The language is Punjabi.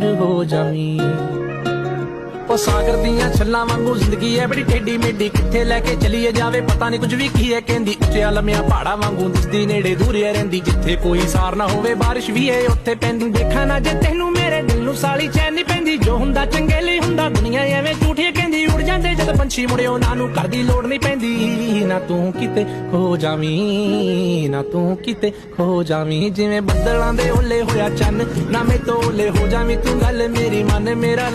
ਦੂਰ ਹੋ ਜਾਵੀਂ। ਉਹ ਸਾਗਰ ਦੀਆਂ ਛੱਲਾਂ ਵਾਂਗੂ ਜ਼ਿੰਦਗੀ ਹੈ ਬੜੀ ਟੇਢੀ ਮੇਢੀ, ਕਿੱਥੇ ਲੈ ਕੇ ਚਲੀਏ ਜਾਵੇ ਪਤਾ ਨਹੀਂ ਕੁਝ ਵੀ ਕੀ ਹੈ ਕਹਿੰਦੀ। ਉੱਚਿਆ ਲੰਮਿਆਂ ਪਹਾੜਾਂ ਵਾਂਗੂ ਦਿਸਦੀ ਨੇੜੇ ਦੂਰ ਰਹਿੰਦੀ, ਜਿੱਥੇ ਕੋਈ ਸਾਰ ਨਾ ਹੋਵੇ ਬਾਰਿਸ਼ ਵੀ ਏ ਉੱਥੇ ਪੈਂਦੀ। ਦੇਖਾਂ ਨਾ ਜੇ ਤੈਨੂੰ ਮੇਰੇ ਦਿਲ ਨੂੰ ਸਾਲੀ ਚੈਨ ਨਹੀਂ ਪੈਂਦੀ, ਜੋ ਹੁੰਦਾ ਚੰਗੇ ਲਈ ਹੁੰਦਾ ਦੁਨੀਆ ਐਵੇਂ ਝੂਠੀਆਂ ਕਹਿੰਦੀ। ਉੜ ਜਾਂਦੇ ਜਦ ਪੰਛੀ ਮੁੜੇ ਉਹਨਾਂ ਨੂੰ ਘਰ ਦੀ ਲੋੜ ਨਹੀਂ ਪੈਂਦੀ। ਨਾ ਤੂੰ ਕਿਤੇ ਖੋ ਜਾਵੀਂ, ਨਾ ਤੂੰ ਕਿਤੇ ਖੋ ਜਾਵੀਂ, ਜਿਵੇਂ ਬੱਦਲਾਂ ਦੇ ਓਲੇ ਹੋਇਆ ਚੰਨ, ਨਾ ਮੈਂ ਤੋਂ ਓਲੇ ਹੋ ਜਾਵੀਂ ਤੂੰ, ਗੱਲ ਮੇਰੀ ਮੰਨ ਮੇਰਾ